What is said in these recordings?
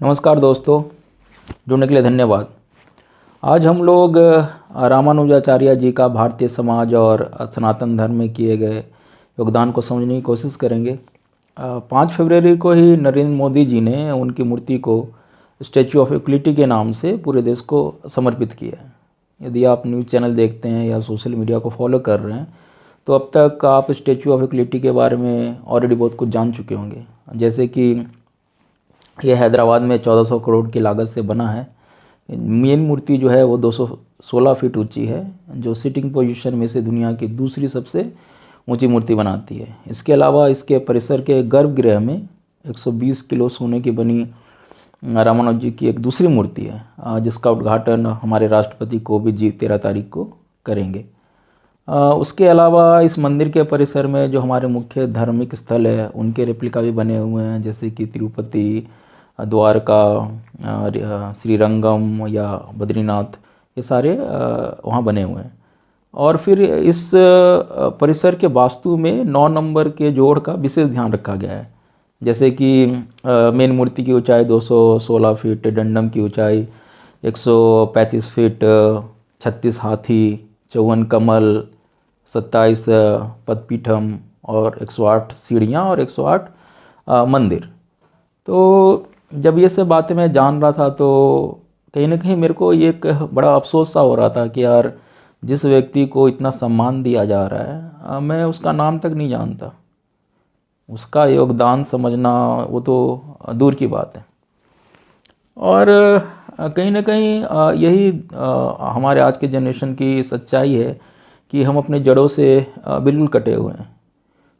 नमस्कार दोस्तों, जुड़ने के लिए धन्यवाद। आज हम लोग रामानुजाचार्य जी का भारतीय समाज और सनातन धर्म में किए गए योगदान को समझने की कोशिश करेंगे। 5 फरवरी को ही नरेंद्र मोदी जी ने उनकी मूर्ति को स्टैचू ऑफ इक्वलिटी के नाम से पूरे देश को समर्पित किया है। यदि आप न्यूज़ चैनल देखते हैं या सोशल मीडिया को फॉलो कर रहे हैं तो अब तक आप स्टैचू ऑफ इक्वलिटी के बारे में ऑलरेडी बहुत कुछ जान चुके होंगे। जैसे कि यह हैदराबाद में 1400 करोड़ की लागत से बना है। मेन मूर्ति जो है वो 216 फीट ऊंची है, जो सिटिंग पोजीशन में से दुनिया की दूसरी सबसे ऊंची मूर्ति बनाती है। इसके अलावा इसके परिसर के गर्भगृह में 120 किलो सोने की बनी रामानुज जी की एक दूसरी मूर्ति है, जिसका उद्घाटन हमारे राष्ट्रपति कोविंद जी 13 तारीख को करेंगे। उसके अलावा इस मंदिर के परिसर में जो हमारे मुख्य धार्मिक स्थल है उनके रेप्लिका भी बने हुए हैं, जैसे कि तिरुपति, द्वारका, श्रीरंगम या बद्रीनाथ, ये सारे वहाँ बने हुए हैं। और फिर इस परिसर के वास्तु में 9 नंबर के जोड़ का विशेष ध्यान रखा गया है। जैसे कि मेन मूर्ति की ऊंचाई 216 फीट, डंडम की ऊंचाई 135 फीट, 36 हाथी, 54 कमल, 27 पदपीठम और 108 सीढ़ियाँ और 108 मंदिर। तो जब ये सब बातें मैं जान रहा था तो कहीं ना कहीं मेरे को ये एक बड़ा अफसोस सा हो रहा था कि यार, जिस व्यक्ति को इतना सम्मान दिया जा रहा है मैं उसका नाम तक नहीं जानता। उसका योगदान समझना वो तो दूर की बात है। और कहीं ना कहीं यही हमारे आज के जनरेशन की सच्चाई है कि हम अपने जड़ों से बिल्कुल कटे हुए हैं।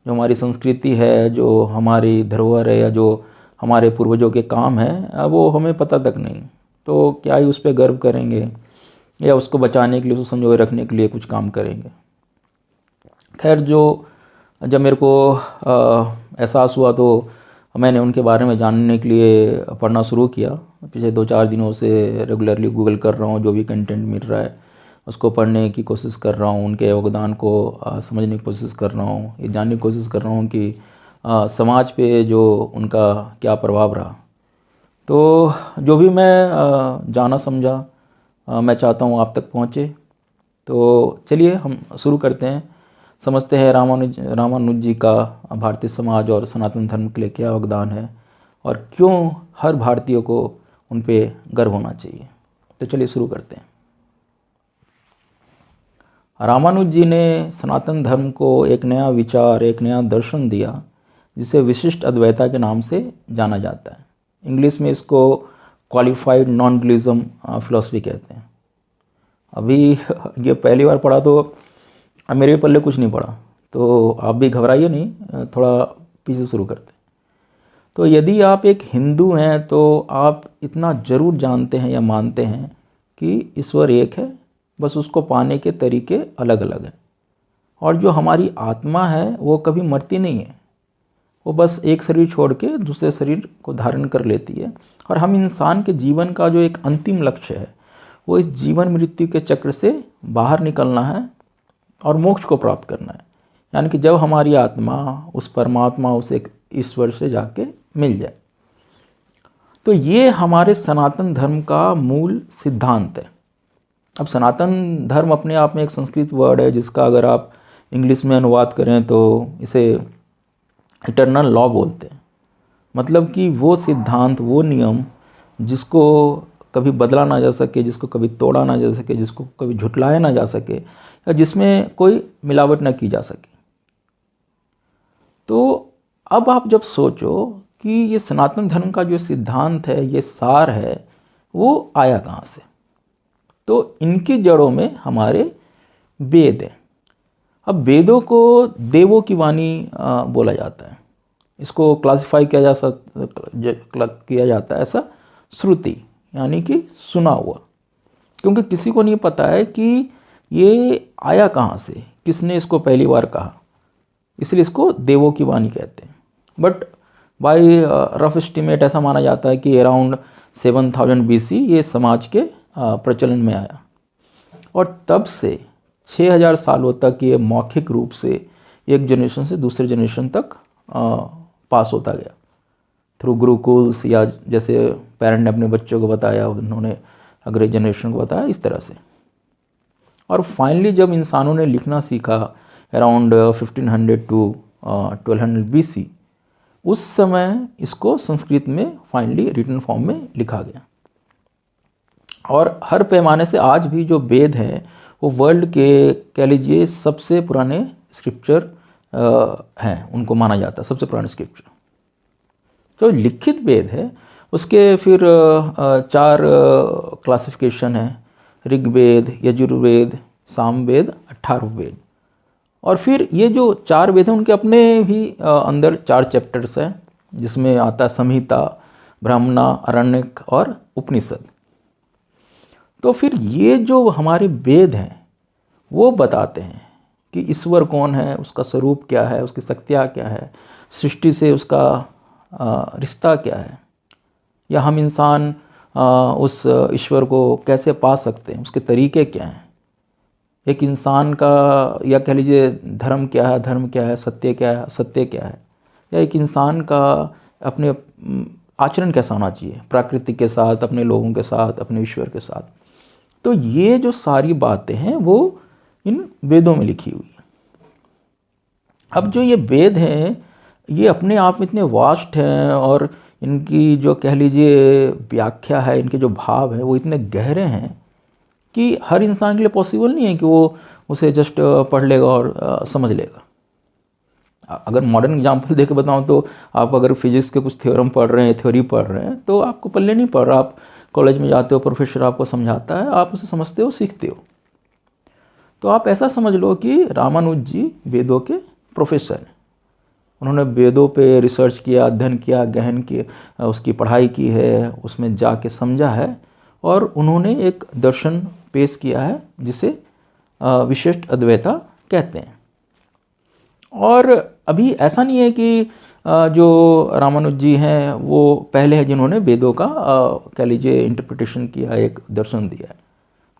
जो हमारी संस्कृति है, जो हमारी धरोहर है, या जो हमारे पूर्वजों के काम है, वो हमें पता तक नहीं। तो क्या ही उस पर गर्व करेंगे या उसको बचाने के लिए, उसको संजोए रखने के लिए कुछ काम करेंगे। खैर, जब मेरे को एहसास हुआ तो मैंने उनके बारे में जानने के लिए पढ़ना शुरू किया। पिछले 2-4 दिनों से रेगुलरली गूगल कर रहा हूँ, जो भी कंटेंट मिल रहा है उसको पढ़ने की कोशिश कर रहा हूँ, उनके योगदान को समझने की कोशिश कर रहा हूँ, ये जानने की कोशिश कर रहा हूँ कि समाज पे जो उनका क्या प्रभाव रहा। तो जो भी मैं जाना समझा, मैं चाहता हूँ आप तक पहुँचे। तो चलिए हम शुरू करते हैं, समझते हैं रामानुज जी का भारतीय समाज और सनातन धर्म के लिए क्या योगदान है और क्यों हर भारतीय को उन पे गर्व होना चाहिए। तो चलिए शुरू करते हैं। रामानुज जी ने सनातन धर्म को एक नया विचार, एक नया दर्शन दिया, जिसे विशिष्ट अद्वैता के नाम से जाना जाता है। इंग्लिश में इसको क्वालिफाइड नॉन डुअलिज्म फिलॉसफी कहते हैं। अभी ये पहली बार पढ़ा तो मेरे पल्ले कुछ नहीं पड़ा, तो आप भी घबराइए नहीं, थोड़ा पीछे शुरू करते हैं। तो यदि आप एक हिंदू हैं तो आप इतना ज़रूर जानते हैं या मानते हैं कि ईश्वर एक है, बस उसको पाने के तरीके अलग अलग हैं। और जो हमारी आत्मा है वो कभी मरती नहीं है, वो बस एक शरीर छोड़ के दूसरे शरीर को धारण कर लेती है। और हम इंसान के जीवन का जो एक अंतिम लक्ष्य है वो इस जीवन मृत्यु के चक्र से बाहर निकलना है और मोक्ष को प्राप्त करना है। यानी कि जब हमारी आत्मा उस परमात्मा, उस एक ईश्वर से जाके मिल जाए। तो ये हमारे सनातन धर्म का मूल सिद्धांत है। अब सनातन धर्म अपने आप में एक संस्कृत वर्ड है, जिसका अगर आप इंग्लिश में अनुवाद करें तो इसे इटर्नल लॉ बोलते हैं। मतलब कि वो सिद्धांत, वो नियम जिसको कभी बदला ना जा सके, जिसको कभी तोड़ा ना जा सके, जिसको कभी झुटलाया ना जा सके, या जिसमें कोई मिलावट ना की जा सके। तो अब आप जब सोचो कि ये सनातन धर्म का जो सिद्धांत है, ये सार है, वो आया कहाँ से। तो इनकी जड़ों में हमारे वेद हैं। अब वेदों को देवों की वाणी बोला जाता है। इसको क्लासिफाई किया जाता है ऐसा श्रुति, यानी कि सुना हुआ। क्योंकि किसी को नहीं पता है कि ये आया कहाँ से, किसने इसको पहली बार कहा, इसलिए इसको देवों की वाणी कहते हैं। बट बाय रफ एस्टिमेट ऐसा माना जाता है कि अराउंड 7000 BC ये समाज के प्रचलन में आया, और तब से 6000 सालों तक ये मौखिक रूप से एक जनरेशन से दूसरे जनरेशन तक पास होता गया। थ्रू गुरुकुल्स, या जैसे पेरेंट ने अपने बच्चों को बताया, उन्होंने अगले जनरेशन को बताया, इस तरह से। और फाइनली जब इंसानों ने लिखना सीखा अराउंड 1500 टू 1200 BC, उस समय इसको संस्कृत में फाइनली रिटन फॉर्म में लिखा गया। और हर पैमाने से आज भी जो वेद हैं वो वर्ल्ड के कह लीजिए सबसे पुराने स्क्रिप्चर हैं, उनको माना जाता है सबसे पुराने स्क्रिप्चर। जो लिखित वेद है उसके फिर 4 क्लासिफिकेशन है, ऋग्वेद, यजुर्वेद, सामवेद, अठारवेद। और फिर ये जो 4 वेद हैं उनके अपने ही अंदर 4 चैप्टर्स हैं, जिसमें आता है संहिता, ब्राह्मणा, आरण्यक और उपनिषद। तो फिर ये जो हमारे वेद हैं वो बताते हैं कि ईश्वर कौन है, उसका स्वरूप क्या है, उसकी शक्तियाँ क्या है, सृष्टि से उसका रिश्ता क्या है, या हम इंसान उस ईश्वर को कैसे पा सकते हैं, उसके तरीके क्या हैं, एक इंसान का या कह लीजिए धर्म क्या है, सत्य क्या है, असत्य क्या है, या एक इंसान का अपने आचरण कैसा होना चाहिए प्रकृति के साथ, अपने लोगों के साथ, अपने ईश्वर के साथ। तो ये जो सारी बातें हैं वो इन वेदों में लिखी हुई है। अब जो ये वेद हैं ये अपने आप में इतने वास्ट हैं, और इनकी जो कह लीजिए व्याख्या है, इनके जो भाव हैं वो इतने गहरे हैं कि हर इंसान के लिए पॉसिबल नहीं है कि वो उसे जस्ट पढ़ लेगा और समझ लेगा। अगर मॉडर्न एग्जांपल देके बताऊं तो आप अगर फिजिक्स के कुछ थ्योरम पढ़ रहे हैं, थ्योरी पढ़ रहे हैं, तो आपको पल्ले नहीं पढ़ रहा, आप कॉलेज में जाते हो, प्रोफेसर आपको समझाता है, आप उसे समझते हो, सीखते हो। तो आप ऐसा समझ लो कि रामानुज जी वेदों के प्रोफेसर हैं। उन्होंने वेदों पे रिसर्च किया, अध्ययन किया, गहन किया, उसकी पढ़ाई की है, उसमें जाके समझा है, और उन्होंने एक दर्शन पेश किया है जिसे विशिष्ट अद्वैता कहते हैं। और अभी ऐसा नहीं है कि जो रामानुज जी हैं वो पहले हैं जिन्होंने वेदों का कह लीजिए इंटरप्रिटेशन किया, एक दर्शन दिया है।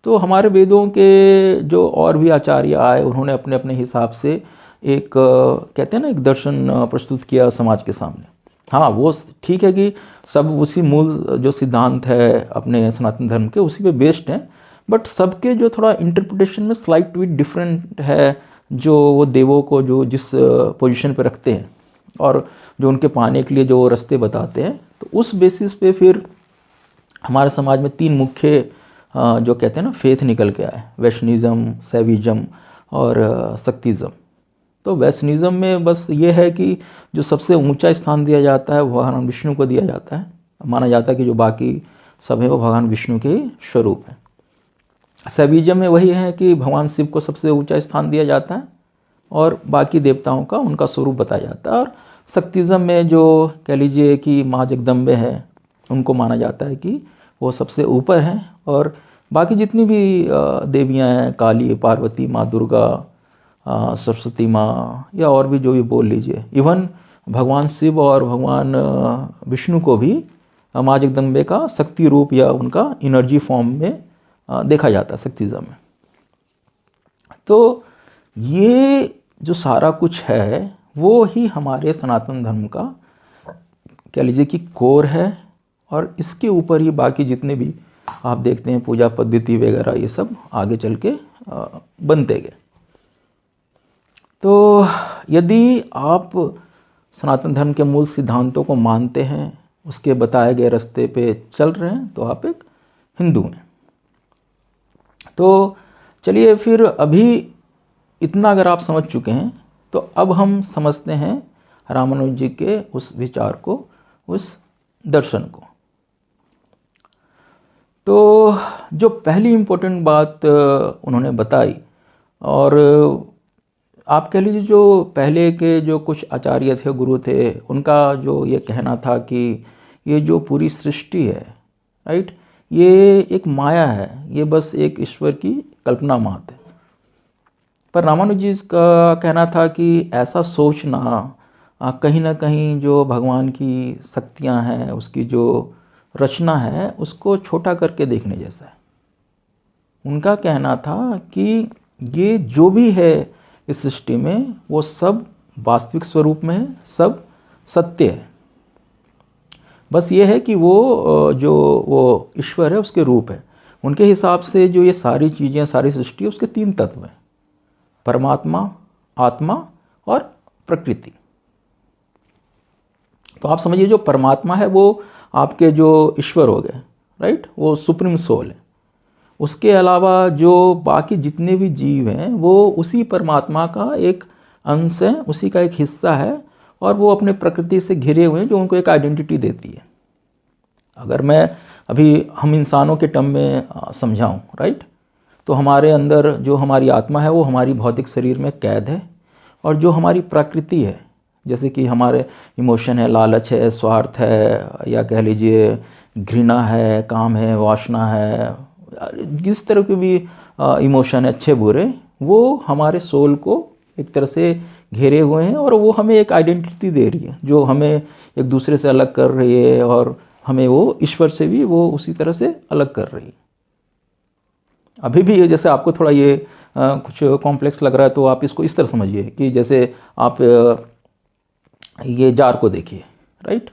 तो हमारे वेदों के जो और भी आचार्य आए, उन्होंने अपने अपने हिसाब से एक कहते हैं ना एक दर्शन प्रस्तुत किया समाज के सामने। हाँ, वो ठीक है कि सब उसी मूल जो सिद्धांत है अपने सनातन धर्म के उसी पे बेस्ड हैं, बट सबके जो थोड़ा इंटरप्रिटेशन में स्लाइट बिट डिफरेंट है, जो वो देवों को जो जिस पोजीशन पे रखते हैं और जो उनके पाने के लिए जो रास्ते बताते हैं, तो उस बेसिस पे फिर हमारे समाज में 3 मुख्य जो कहते हैं ना फेथ निकल के आए, वैष्णिज्म, सैविज्म और शक्तिज्म। तो वैष्णिज्म में बस ये है कि जो सबसे ऊंचा स्थान दिया जाता है वो भगवान विष्णु को दिया जाता है, माना जाता है कि जो बाकी सब है वो भगवान विष्णु के स्वरूप है। शैविज्म में वही है कि भगवान शिव को सबसे ऊंचा स्थान दिया जाता है और बाकी देवताओं का उनका स्वरूप बताया जाता है। और शक्तिज्म में जो कह लीजिए कि माँ जगदम्बे हैं, उनको माना जाता है कि वो सबसे ऊपर हैं, और बाकी जितनी भी देवियाँ हैं, काली, पार्वती, माँ दुर्गा, सरस्वती माँ, या और भी जो भी बोल लीजिए, इवन भगवान शिव और भगवान विष्णु को भी माँ जगदम्बे का शक्ति रूप या उनका एनर्जी फॉर्म में देखा जाता है शक्तिज्म में। तो ये जो सारा कुछ है वो ही हमारे सनातन धर्म का कह लीजिए कि कोर है, और इसके ऊपर ही बाकी जितने भी आप देखते हैं पूजा पद्धति वगैरह ये सब आगे चल के बनते गए। तो यदि आप सनातन धर्म के मूल सिद्धांतों को मानते हैं, उसके बताए गए रास्ते पे चल रहे हैं, तो आप एक हिंदू हैं। तो चलिए फिर अभी इतना अगर आप समझ चुके हैं तो अब हम समझते हैं रामानुज जी के उस विचार को, उस दर्शन को। तो जो पहली इम्पोर्टेंट बात उन्होंने बताई, और आप कह लीजिए जो पहले के जो कुछ आचार्य थे, गुरु थे, उनका जो ये कहना था कि ये जो पूरी सृष्टि है, राइट, ये एक माया है, ये बस एक ईश्वर की कल्पना मात्र है। पर रामानुज जी का कहना था कि ऐसा सोचना कहीं ना कहीं जो भगवान की शक्तियाँ हैं, उसकी जो रचना है, उसको छोटा करके देखने जैसा है। उनका कहना था कि ये जो भी है इस सृष्टि में वो सब वास्तविक स्वरूप में है, सब सत्य है। बस ये है कि वो जो वो ईश्वर है उसके रूप है। उनके हिसाब से जो ये सारी चीज़ें, सारी सृष्टि है, उसके 3 तत्व हैं, परमात्मा, आत्मा और प्रकृति। तो आप समझिए जो परमात्मा है वो आपके जो ईश्वर हो गए, राइट, वो सुप्रीम सोल है। उसके अलावा जो बाकी जितने भी जीव हैं वो उसी परमात्मा का एक अंश है, उसी का एक हिस्सा है, और वो अपने प्रकृति से घिरे हुए हैं जो उनको एक आइडेंटिटी देती है। अगर मैं अभी हम इंसानों के टर्म में समझाऊं, राइट, तो हमारे अंदर जो हमारी आत्मा है वो हमारी भौतिक शरीर में कैद है, और जो हमारी प्रकृति है, जैसे कि हमारे इमोशन है, लालच है, स्वार्थ है, या कह लीजिए घृणा है, काम है, वासना है, जिस तरह के भी इमोशन है, अच्छे बुरे, वो हमारे सोल को एक तरह से घेरे हुए हैं, और वो हमें एक आइडेंटिटी दे रही है जो हमें एक दूसरे से अलग कर रही है, और हमें वो ईश्वर से भी वो उसी तरह से अलग कर रही है। अभी भी जैसे आपको थोड़ा ये कुछ कॉम्प्लेक्स लग रहा है तो आप इसको इस तरह समझिए कि जैसे आप ये जार को देखिए, राइट।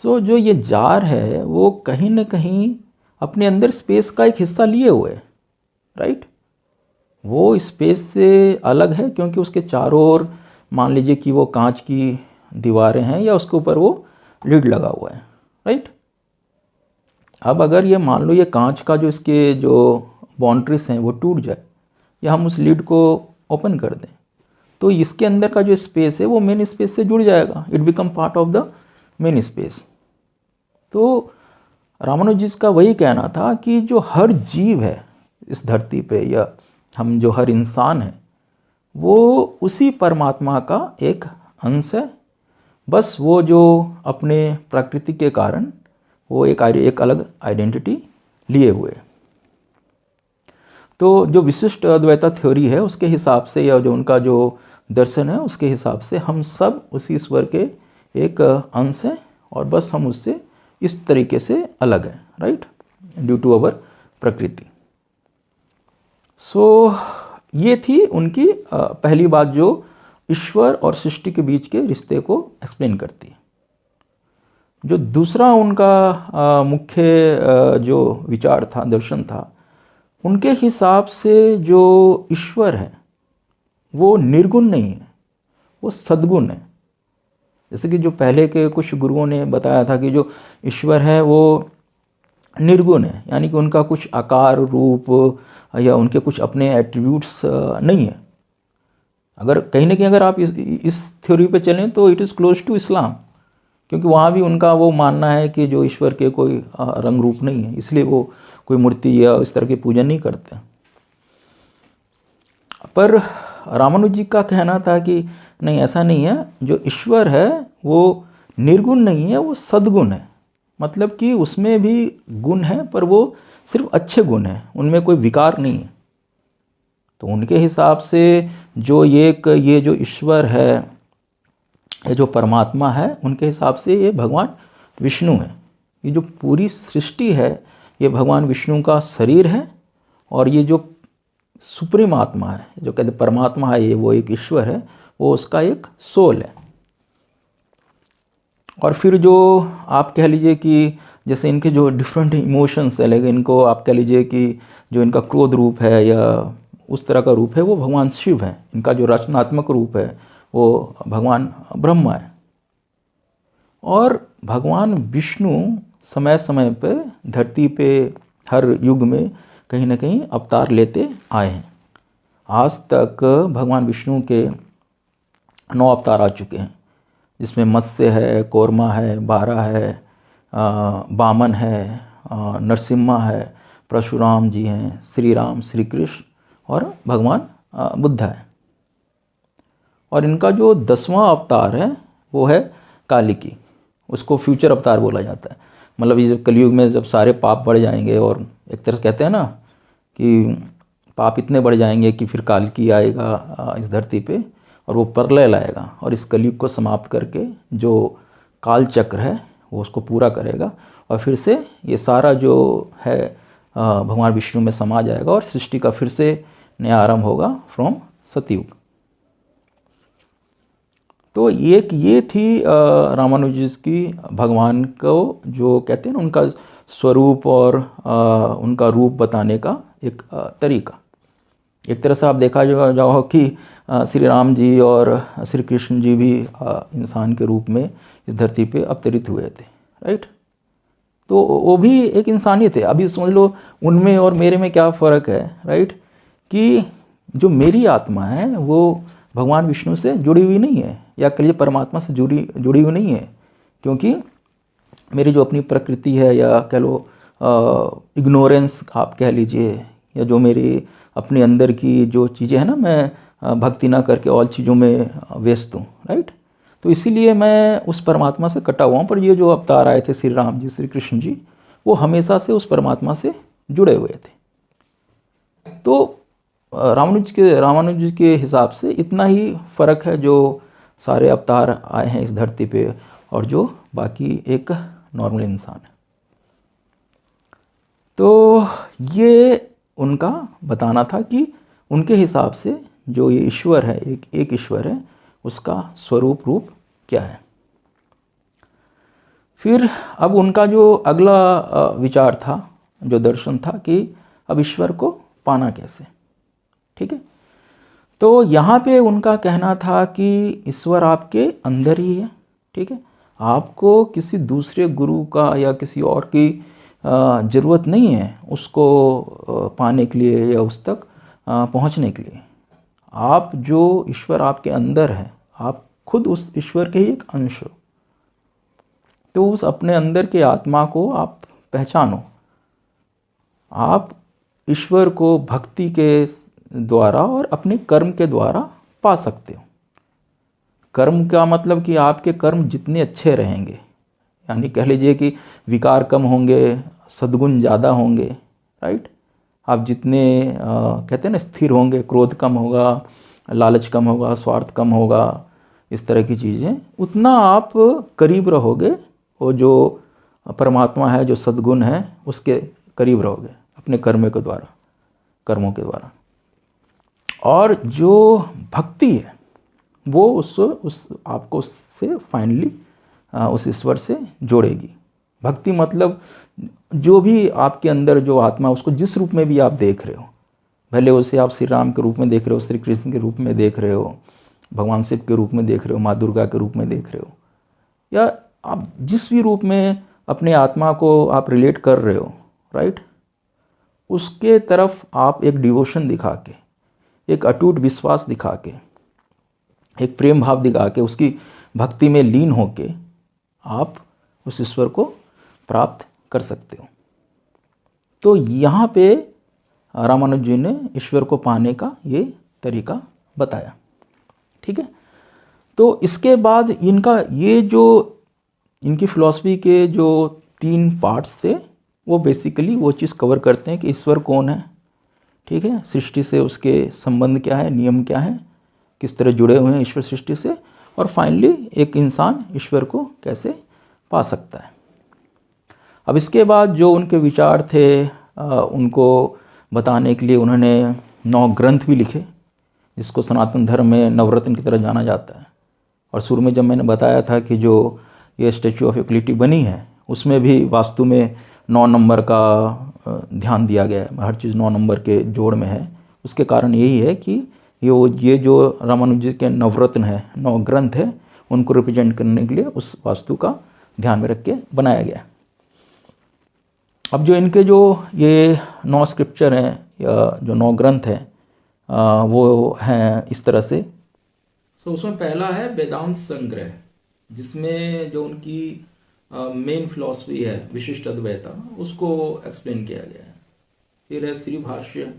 सो जो ये जार है वो कहीं ना कहीं अपने अंदर स्पेस का एक हिस्सा लिए हुए है, राइट। वो स्पेस से अलग है क्योंकि उसके चारों ओर मान लीजिए कि वो कांच की दीवारें हैं, या उसके ऊपर वो लिड लगा हुआ है, राइट। अब अगर ये मान लो ये कांच का जो इसके जो बाउंड्रीज हैं वो टूट जाए, या हम उस लिड को ओपन कर दें, तो इसके अंदर का जो स्पेस है वो मेन स्पेस से जुड़ जाएगा, it become part of the main space. तो रामानुजी का वही कहना था कि जो हर जीव है इस धरती पे, या हम जो हर इंसान है, वो उसी परमात्मा का एक अंश है। बस वो जो अपने प्रकृति के कारण वो एक अलग आइडेंटिटी लिए हुए है। तो जो विशिष्ट अद्वैता थ्योरी है उसके हिसाब से, या जो उनका जो दर्शन है उसके हिसाब से, हम सब उसी ईश्वर के एक अंश हैं, और बस हम उससे इस तरीके से अलग हैं, राइट, ड्यू टू अवर प्रकृति। सो ये थी उनकी पहली बात जो ईश्वर और सृष्टि के बीच के रिश्ते को एक्सप्लेन करती है। जो दूसरा उनका मुख्य जो विचार था, दर्शन था, उनके हिसाब से जो ईश्वर है वो निर्गुण नहीं है, वो सद्गुण है। जैसे कि जो पहले के कुछ गुरुओं ने बताया था कि जो ईश्वर है वो निर्गुण है, यानी कि उनका कुछ आकार, रूप, या उनके कुछ अपने एट्रीब्यूट्स नहीं है। अगर कहीं ना कहीं अगर आप इस थ्योरी पे चलें तो it is close to Islam, क्योंकि वहाँ भी उनका वो मानना है कि जो ईश्वर के कोई रंग रूप नहीं है, इसलिए वो कोई मूर्ति या इस तरह की पूजन नहीं करते। पर रामानुजी का कहना था कि नहीं, ऐसा नहीं है, जो ईश्वर है वो निर्गुण नहीं है, वो सद्गुण है। मतलब कि उसमें भी गुण है, पर वो सिर्फ अच्छे गुण हैं, उनमें कोई विकार नहीं है। तो उनके हिसाब से जो ये जो ईश्वर है, ये जो परमात्मा है, उनके हिसाब से ये भगवान विष्णु है। ये जो पूरी सृष्टि है ये भगवान विष्णु का शरीर है, और ये जो सुप्रीम आत्मा है, जो कहते परमात्मा है, ये वो एक ईश्वर है, वो उसका एक सोल है। और फिर जो आप कह लीजिए कि जैसे इनके जो डिफरेंट इमोशंस है, लेकिन इनको आप कह लीजिए कि जो इनका क्रोध रूप है या उस तरह का रूप है वो भगवान शिव है। इनका जो रचनात्मक रूप है वो भगवान ब्रह्मा है। और भगवान विष्णु समय समय पे धरती पे हर युग में कहीं ना कहीं अवतार लेते आए हैं। आज तक भगवान विष्णु के 9 अवतार आ चुके हैं, जिसमें मत्स्य है, कौरमा है, बारह है, वामन है, नरसिम्हा है, परशुराम जी हैं, श्री राम, श्री कृष्ण और भगवान बुद्धा है। और इनका जो 10वां अवतार है वो है कालिकी। उसको फ्यूचर अवतार बोला जाता है। मतलब ये जब कलयुग में जब सारे पाप बढ़ जाएंगे, और एक तरह से कहते हैं ना कि पाप इतने बढ़ जाएंगे कि फिर कालिकी आएगा इस धरती पे, और वो प्रलय लाएगा, और इस कलयुग को समाप्त करके जो काल चक्र है वो उसको पूरा करेगा, और फिर से ये सारा जो है भगवान विष्णु में समा जाएगा, और सृष्टि का फिर से नया आरंभ होगा फ्रॉम सतयुग। तो एक ये थी रामानुज की भगवान को जो कहते हैं ना उनका स्वरूप और उनका रूप बताने का एक तरीका। एक तरह से आप देखा जाओ कि श्री राम जी और श्री कृष्ण जी भी इंसान के रूप में इस धरती पे अवतरित हुए थे, राइट। तो वो भी एक इंसान ही थे। अभी समझ लो उनमें और मेरे में क्या फ़र्क है, राइट, कि जो मेरी आत्मा है वो भगवान विष्णु से जुड़ी हुई नहीं है, या कहिए परमात्मा से जुड़ी हुई नहीं है, क्योंकि मेरी जो अपनी प्रकृति है, या कह लो इग्नोरेंस आप कह लीजिए, या जो मेरी अपने अंदर की जो चीज़ें हैं ना, मैं भक्ति ना करके और चीज़ों में व्यस्त हूँ, राइट। तो इसीलिए मैं उस परमात्मा से कटा हुआ हूँ। पर ये जो अवतार आए थे श्री राम जी, श्री कृष्ण जी, वो हमेशा से उस परमात्मा से जुड़े हुए थे। तो रामानुज के हिसाब से इतना ही फ़र्क है जो सारे अवतार आए हैं इस धरती पे और जो बाकी एक नॉर्मल इंसान है। तो ये उनका बताना था कि उनके हिसाब से जो ये ईश्वर है, एक ईश्वर है, उसका स्वरूप रूप क्या है। फिर अब उनका जो अगला विचार था, जो दर्शन था, कि अब ईश्वर को पाना कैसे, ठीक है। तो यहाँ पे उनका कहना था कि ईश्वर आपके अंदर ही है, ठीक है। आपको किसी दूसरे गुरु का या किसी और की ज़रूरत नहीं है उसको पाने के लिए या उस तक पहुँचने के लिए। आप जो ईश्वर आपके अंदर है, आप खुद उस ईश्वर के ही एक अंश हो। तो उस अपने अंदर के आत्मा को आप पहचानो। आप ईश्वर को भक्ति के द्वारा और अपने कर्म के द्वारा पा सकते हो। कर्म का मतलब कि आपके कर्म जितने अच्छे रहेंगे, यानी कह लीजिए कि विकार कम होंगे, सद्गुण ज़्यादा होंगे, राइट। आप जितने कहते हैं ना स्थिर होंगे, क्रोध कम होगा, लालच कम होगा, स्वार्थ कम होगा, इस तरह की चीज़ें, उतना आप करीब रहोगे वो जो परमात्मा है, जो सद्गुण है, उसके करीब रहोगे अपने कर्मों के द्वारा। और जो भक्ति है वो उस आपको उससे फाइनली उस ईश्वर से जोड़ेगी। भक्ति मतलब जो भी आपके अंदर जो आत्मा, उसको जिस रूप में भी आप देख रहे हो, भले उसे आप श्री राम के रूप में देख रहे हो, श्री कृष्ण के रूप में देख रहे हो, भगवान शिव के रूप में देख रहे हो, माँ दुर्गा के रूप में देख रहे हो, या आप जिस भी रूप में अपने आत्मा को आप रिलेट कर रहे हो, राइट, उसके तरफ आप एक डिवोशन दिखा के, एक अटूट विश्वास दिखा के, एक प्रेम भाव दिखा के, उसकी भक्ति में लीन होके आप उस ईश्वर को प्राप्त कर सकते हो। तो यहाँ पे रामानुज जी ने ईश्वर को पाने का ये तरीका बताया, ठीक है। तो इसके बाद इनका ये जो इनकी फिलॉसफी के जो 3 पार्ट्स थे, वो बेसिकली वो चीज़ कवर करते हैं कि ईश्वर कौन है, ठीक है, सृष्टि से उसके संबंध क्या है, नियम क्या है, किस तरह जुड़े हुए हैं ईश्वर सृष्टि से, और फाइनली एक इंसान ईश्वर को कैसे पा सकता है। अब इसके बाद जो उनके विचार थे उनको बताने के लिए उन्होंने 9 ग्रंथ भी लिखे, जिसको सनातन धर्म में नवरत्न की तरह जाना जाता है। और शुरू में जब मैंने बताया था कि जो ये स्टैचू ऑफ इक्वलिटी बनी है, उसमें भी वास्तु में 9 नंबर का ध्यान दिया गया है, हर चीज़ 9 नंबर के जोड़ में है। उसके कारण यही है कि ये जो रामानुज जी के नवरत्न है, 9 ग्रंथ है, उनको रिप्रेजेंट करने के लिए उस वास्तु का ध्यान में रख के बनाया गया। अब जो इनके जो ये 9 स्क्रिप्चर हैं, या जो 9 ग्रंथ हैं, वो हैं इस तरह से। उसमें पहला है वेदांत संग्रह, जिसमें जो उनकी मेन फिलॉसफी है विशिष्ट अद्वैता, उसको एक्सप्लेन किया गया है। फिर है श्री भाष्य,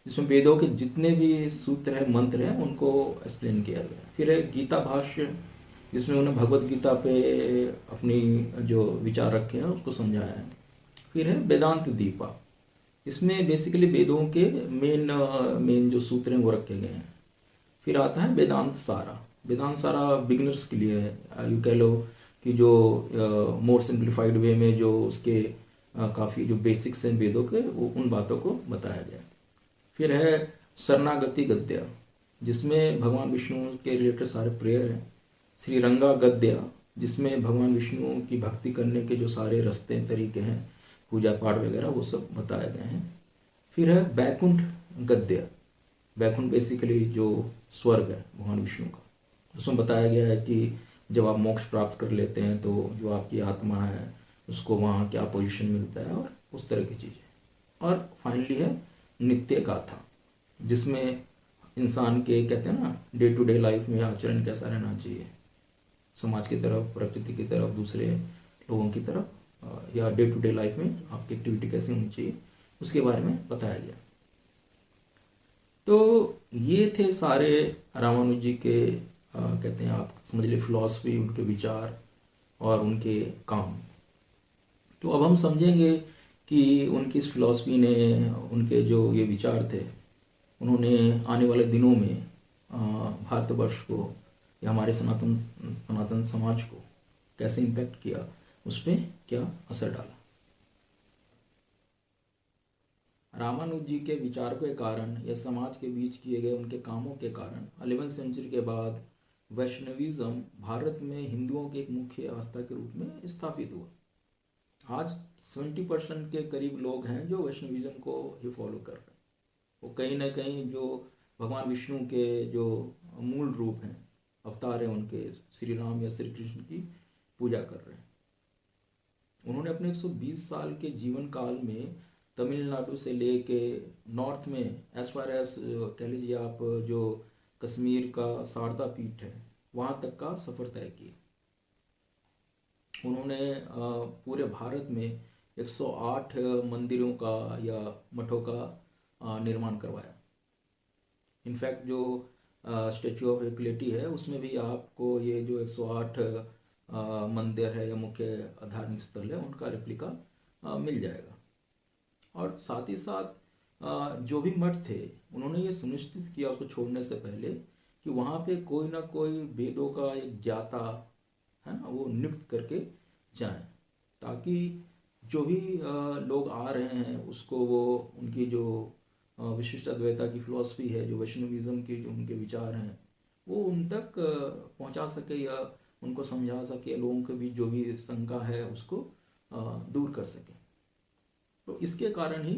जिसमें वेदों के जितने भी सूत्र हैं, मंत्र हैं, उनको एक्सप्लेन किया गया। फिर है गीता भाष्य, जिसमें उन्होंने भगवत गीता पे अपनी जो विचार रखे हैं उसको समझाया है। फिर है वेदांत दीपा, इसमें बेसिकली वेदों के मेन जो सूत्र हैं वो रखे गए हैं। फिर आता है वेदांत सारा। वेदांत सारा बिगिनर्स के लिए है, यू कह लो कि जो मोर सिंप्लीफाइड वे में जो उसके काफ़ी जो बेसिक्स हैं वेदों के, वो उन बातों को बताया गया। फिर है शरणागति गद्य, जिसमें भगवान विष्णु के रिलेटेड सारे प्रेयर हैं। श्रीरंगा गद्य, जिसमें भगवान विष्णु की भक्ति करने के जो सारे रास्ते तरीके हैं, पूजा पाठ वगैरह, वो सब बताए गए हैं। फिर है बैकुंठ गद्य। बैकुंठ बेसिकली जो स्वर्ग है भगवान विष्णु का, उसमें बताया गया है कि जब आप मोक्ष प्राप्त कर लेते हैं तो जो आपकी आत्मा है उसको वहाँ क्या पोजीशन मिलता है, और उस तरह की चीज़ें। और फाइनली है नित्य गाथा, जिसमें इंसान के, कहते हैं ना, डे टू डे लाइफ में आचरण कैसा रहना चाहिए, समाज की तरफ, प्रकृति की तरफ, दूसरे लोगों की तरफ, या डे टू डे लाइफ में आपकी एक्टिविटी कैसी होनी चाहिए, उसके बारे में बताया गया। तो ये थे सारे रामानुज जी के कहते हैं, आप समझ लीजिए, फिलॉसफी, उनके विचार और उनके काम। तो अब हम समझेंगे कि उनकी इस फिलॉसफी ने, उनके जो ये विचार थे, उन्होंने आने वाले दिनों में भारतवर्ष को या हमारे सनातन समाज को कैसे इम्पैक्ट किया, उस पर क्या असर डाला। रामानुज जी के विचारों के कारण या समाज के बीच किए गए उनके कामों के कारण 11वीं सेंचुरी के बाद वैष्णविज्म भारत में हिंदुओं के एक मुख्य आस्था के रूप में स्थापित हुआ। आज 70% के करीब लोग हैं जो वैष्णविज्म को ही फॉलो कर रहे हैं। वो कहीं ना कहीं जो भगवान विष्णु के जो मूल रूप हैं, अवतार हैं उनके, श्री राम या श्री कृष्ण की पूजा कर रहे हैं। उन्होंने अपने 120 साल के जीवन काल में तमिलनाडु से लेके नॉर्थ में एज फार एज कह लीजिए आप, जो कश्मीर का शारदा पीठ है, वहाँ तक का सफ़र तय किया। उन्होंने पूरे भारत में 108 मंदिरों का या मठों का निर्माण करवाया। इनफैक्ट जो स्टैचू ऑफ इक्वलिटी है, उसमें भी आपको ये जो 108 मंदिर है या मुख्य धार्मिक स्थल है, उनका रेप्लिका मिल जाएगा। और साथ ही साथ जो भी मठ थे, उन्होंने ये सुनिश्चित किया उसको छोड़ने से पहले कि वहाँ पे कोई ना कोई वेदों का एक ज्ञाता है ना, वो नियुक्त करके जाएं, ताकि जो भी लोग आ रहे हैं उसको वो उनकी जो विशिष्ट अद्वैता की फिलॉसफी है, जो वैष्णविज्म के जो उनके विचार हैं, वो उन तक पहुँचा सके या उनको समझा सके, लोगों के बीच जो भी शंका है उसको दूर कर सके। तो इसके कारण ही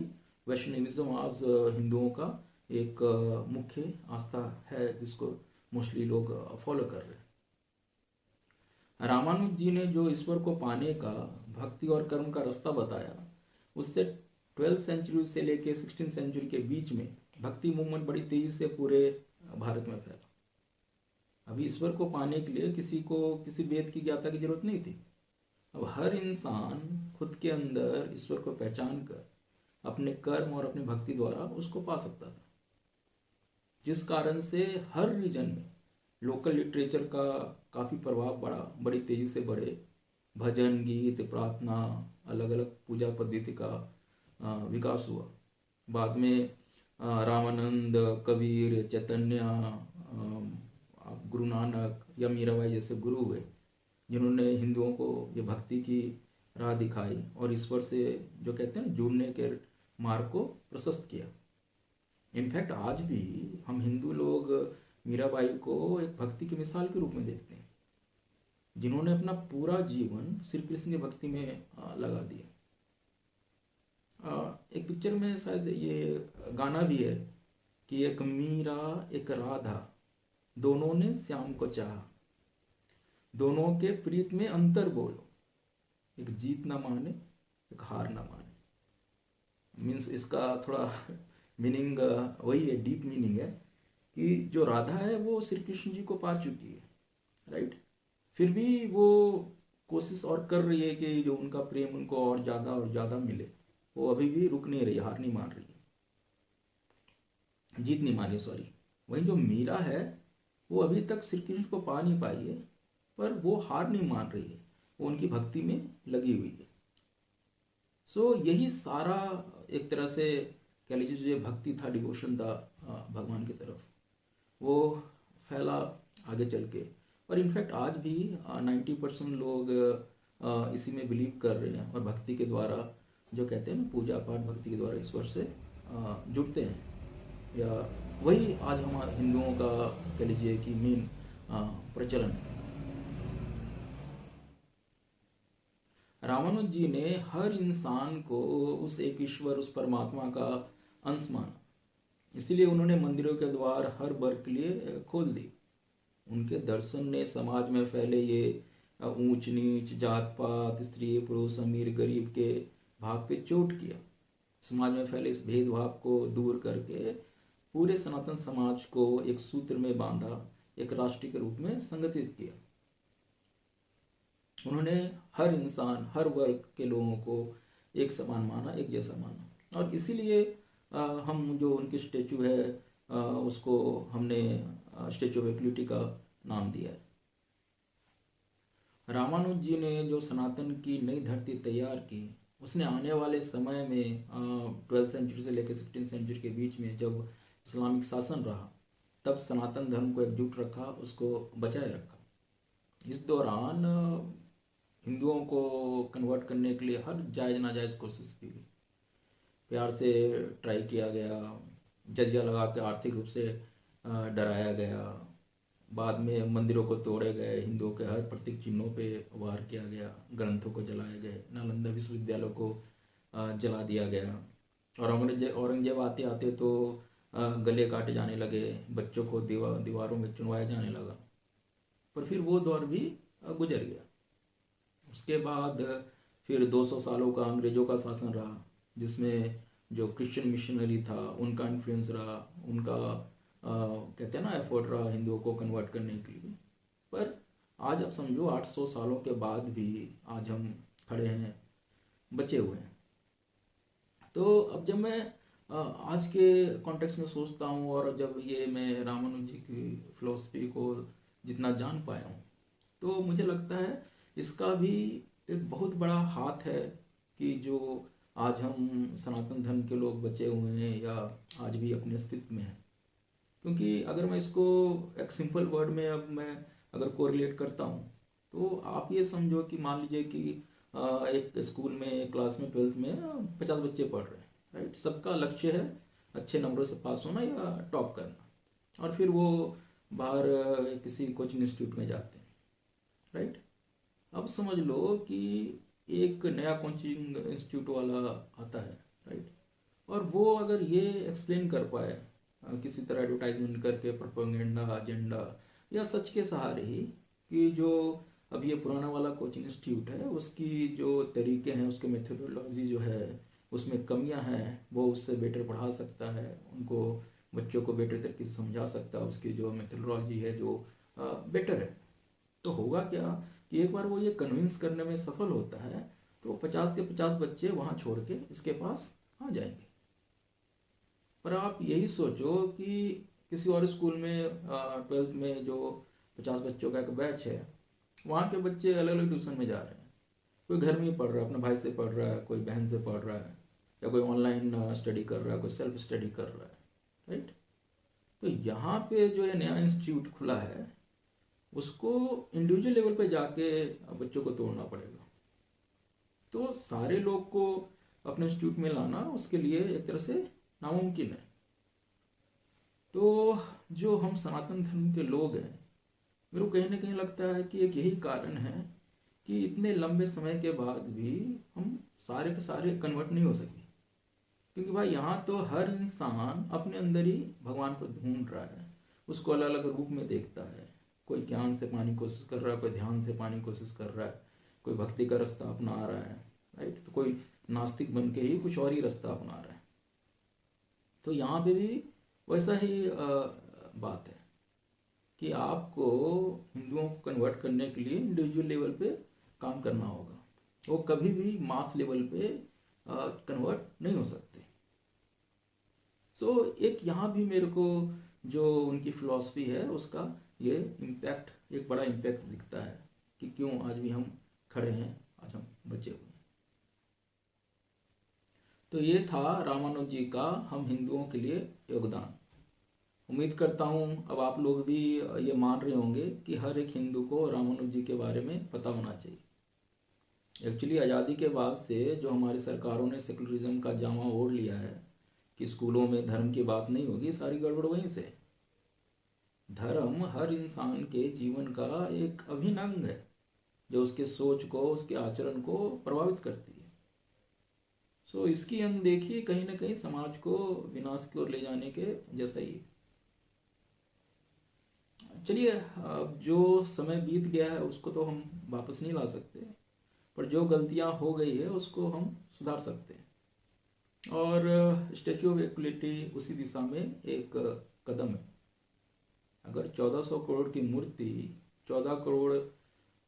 वैष्णविज्म आज हिंदुओं का एक मुख्य आस्था है, जिसको मोस्टली लोग फॉलो कर रहे हैं। रामानुज जी ने जो ईश्वर को पाने का भक्ति और कर्म का रास्ता बताया, उससे 12th सेंचुरी से लेके 16th सेंचुरी के बीच में भक्ति मूवमेंट बड़ी तेजी से पूरे भारत में फैला। अभी ईश्वर को पाने के लिए किसी को किसी वेद की ज्ञाता की जरूरत नहीं थी। अब हर इंसान खुद के अंदर ईश्वर को पहचान कर अपने कर्म और अपनी भक्ति द्वारा उसको पा सकता था, जिस कारण से हर रीजन में लोकल लिटरेचर का काफ़ी प्रभाव बड़ी तेज़ी से बढ़े। भजन, गीत, प्रार्थना, अलग अलग पूजा पद्धति का विकास हुआ। बाद में रामानंद, कबीर, चैतन्य, गुरु नानक या मीराबाई जैसे गुरु हुए, जिन्होंने हिंदुओं को ये भक्ति की राह दिखाई और ईश्वर से जो कहते हैं जुड़ने के मार्ग को प्रशस्त किया। इनफैक्ट आज भी हम हिंदू लोग मीराबाई को एक भक्ति की मिसाल के रूप में देखते हैं, जिन्होंने अपना पूरा जीवन श्री कृष्ण की भक्ति में लगा दिया। एक पिक्चर में शायद ये गाना भी है कि एक मीरा एक राधा, दोनों ने श्याम को चाहा, दोनों के प्रीत में अंतर बोलो, एक जीत ना माने एक हार ना माने। मीन्स इसका थोड़ा मीनिंग वही है, डीप मीनिंग है कि जो राधा है वो श्री कृष्ण जी को पा चुकी है, राइट, फिर भी वो कोशिश और कर रही है कि जो उनका प्रेम उनको और ज़्यादा मिले। वो अभी भी रुक नहीं रही, हार नहीं मान रही, जीत नहीं मानी, सॉरी। वही जो मीरा है वो अभी तक श्री कृष्ण को पा नहीं पाई है, पर वो हार नहीं मान रही है, वो उनकी भक्ति में लगी हुई है। सो यही सारा एक तरह से कह लीजिए जो भक्ति था, डिवोशन था भगवान की तरफ, वो फैला आगे चल के। और इनफैक्ट आज भी 90% लोग इसी में बिलीव कर रहे हैं और भक्ति के द्वारा जो कहते हैं ना, पूजा पाठ भक्ति के द्वारा ईश्वर से जुड़ते हैं। या वही आज हमारे हिंदुओं का कह लीजिए कि मेन प्रचलन है। रामानुज जी ने हर इंसान को उस एक ईश्वर, उस परमात्मा का अंश माना। इसीलिए उन्होंने मंदिरों के द्वार हर वर्ग के लिए खोल दी। उनके दर्शन ने समाज में फैले ये ऊंच नीच, जात पात, स्त्री पुरुष, अमीर गरीब के भाव पे चोट किया। समाज में फैले इस भेदभाव को दूर करके पूरे सनातन समाज को एक सूत्र में बांधा, एक राष्ट्र के रूप में संगठित किया। उन्होंने हर इंसान, हर वर्ग के लोगों को एक समान माना, एक जैसा माना। और इसीलिए हम जो उनकी स्टेचू है उसको हमने स्टेचू ऑफ इक्विटी का नाम दिया है। रामानुज जी ने जो सनातन की नई धरती तैयार की, उसने आने वाले समय में 12th सेंचुरी से लेकर 16th सेंचुरी के बीच में जब इस्लामिक शासन रहा, तब सनातन धर्म को एकजुट रखा, उसको बचाए रखा। इस दौरान हिंदुओं को कन्वर्ट करने के लिए हर जायज़ नाजायज़ कोशिश की गई, प्यार से ट्राई किया गया, जजिया लगा के आर्थिक रूप से डराया गया। बाद में मंदिरों को तोड़े गए, हिंदुओं के हर प्रतीक चिन्हों पे वार किया गया, ग्रंथों को जलाए गए, नालंदा विश्वविद्यालय को जला दिया गया। और औरंगजेब आते आते तो गले काटे जाने लगे, बच्चों को दीवारों में चुनवाया जाने लगा। पर फिर वो दौर भी गुजर गया। उसके बाद फिर 200 सालों का अंग्रेजों का शासन रहा, जिसमें जो क्रिश्चियन मिशनरी था उनका इन्फ्लुएंस रहा, उनका कहते हैं ना एफर्ट रहा हिंदुओं को कन्वर्ट करने के लिए। पर आज आप समझो 800 सालों के बाद भी आज हम खड़े हैं, बचे हुए हैं। तो अब जब मैं आज के कॉन्टेक्स्ट में सोचता हूँ और जब ये मैं रामानुज जी की फिलॉसफी को जितना जान पाया हूँ, तो मुझे लगता है इसका भी एक बहुत बड़ा हाथ है कि जो आज हम सनातन धर्म के लोग बचे हुए हैं या आज भी अपने अस्तित्व में हैं। क्योंकि अगर मैं इसको एक सिंपल वर्ड में अब मैं अगर कोरिलेट करता हूँ, तो आप ये समझो कि मान लीजिए कि एक स्कूल में क्लास में 12th में 50 बच्चे पढ़ रहे हैं, राइट। सबका लक्ष्य है अच्छे नंबरों से पास होना या टॉप करना, और फिर वो बाहर किसी कोचिंग इंस्टीट्यूट में जाते हैं, राइट। अब समझ लो कि एक नया कोचिंग इंस्टीट्यूट वाला आता है, राइट, और वो अगर ये एक्सप्लेन कर पाए किसी तरह एडवर्टाइजमेंट करके, प्रोपेगेंडा, एजेंडा या सच के सहारे ही, कि जो अब ये पुराना वाला कोचिंग इंस्टीट्यूट है उसकी जो तरीके हैं, उसके मेथोडोलॉजी जो है उसमें कमियां हैं, वो उससे बेटर पढ़ा सकता है, उनको बच्चों को बेटर तरीके से समझा सकता है, उसकी जो मेथोडोलॉजी है जो बेटर है। तो होगा क्या कि एक बार वो ये कन्विंस करने में सफल होता है तो 50 के 50 बच्चे वहाँ छोड़ के इसके पास आ जाएंगे। पर आप यही सोचो कि किसी और स्कूल में 12th में जो 50 बच्चों का एक बैच है, वहाँ के बच्चे अलग अलग ट्यूशन में जा रहे हैं। कोई घर में ही पढ़ रहा है, अपने भाई से पढ़ रहा है, कोई बहन से पढ़ रहा है, या कोई ऑनलाइन स्टडी कर रहा है, कोई सेल्फ स्टडी कर रहा है, राइट। तो यहाँ पे जो ये नया इंस्टीट्यूट खुला है उसको इंडिविजुअल लेवल पे जाके बच्चों को तोड़ना पड़ेगा। तो सारे लोग को अपने इंस्टीट्यूट में लाना उसके लिए एक तरह से नामुमकिन है। तो जो हम सनातन धर्म के लोग हैं, मेरे को कहीं ना कहीं लगता है कि एक यही कारण है कि इतने लंबे समय के बाद भी हम सारे के सारे कन्वर्ट नहीं हो सके। क्योंकि भाई यहाँ तो हर इंसान अपने अंदर ही भगवान को ढूंढ रहा है, उसको अलग अलग रूप में देखता है। कोई ज्ञान से पाने की कोशिश कर रहा है, कोई ध्यान से पाने की कोशिश कर रहा है, कोई भक्ति का रास्ता अपना रहा है, राइट। तो कोई नास्तिक बन के ही कुछ और ही रास्ता अपना रहा है। तो यहाँ पे भी वैसा ही बात है कि आपको हिंदुओं को कन्वर्ट करने के लिए इंडिविजुअल लेवल पे काम करना होगा, वो कभी भी मास लेवल पे कन्वर्ट नहीं हो सकते। सो एक यहाँ भी मेरे को जो उनकी फिलॉसफी है उसका ये इम्पैक्ट, एक बड़ा इम्पैक्ट दिखता है कि क्यों आज भी हम खड़े हैं, आज हम बचे हुए हैं। तो ये था रामानुज जी का हम हिंदुओं के लिए योगदान। उम्मीद करता हूँ अब आप लोग भी ये मान रहे होंगे कि हर एक हिंदू को रामानुज जी के बारे में पता होना चाहिए। एक्चुअली आज़ादी के बाद से जो हमारी सरकारों ने सेकुलरिज्म का जामा ओढ़ लिया है कि स्कूलों में धर्म की बात नहीं होगी, सारी गड़बड़ वहीं से। धर्म हर इंसान के जीवन का एक अभिन्न अंग है। जो उसके सोच को, उसके आचरण को प्रभावित करती है। सो इसकी अनदेखी कहीं ना कहीं समाज को विनाश की ओर ले जाने के जैसा ही है। चलिए, अब जो समय बीत गया है उसको तो हम वापस नहीं ला सकते, पर जो गलतियां हो गई है उसको हम सुधार सकते हैं। और स्टैच्यू ऑफ इक्वलिटी उसी दिशा में एक कदम है। अगर 1400 करोड़ की मूर्ति 14 करोड़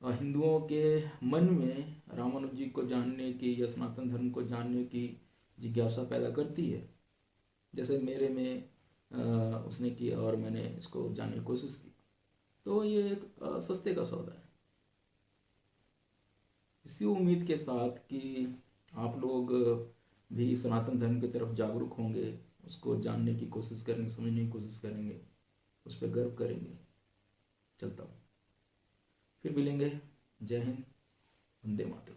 हिंदुओं के मन में रामानुज जी को जानने की या सनातन धर्म को जानने की जिज्ञासा पैदा करती है, जैसे मेरे में उसने की और मैंने इसको जानने की कोशिश की, तो ये एक सस्ते का सौदा है। इसी उम्मीद के साथ कि आप लोग भी सनातन धर्म की तरफ जागरूक होंगे, उसको जानने की कोशिश करेंगे, समझने की कोशिश करेंगे, उस पर गर्व करेंगे। चलता हूँ, फिर मिलेंगे। जय हिंद, वंदे मातरम।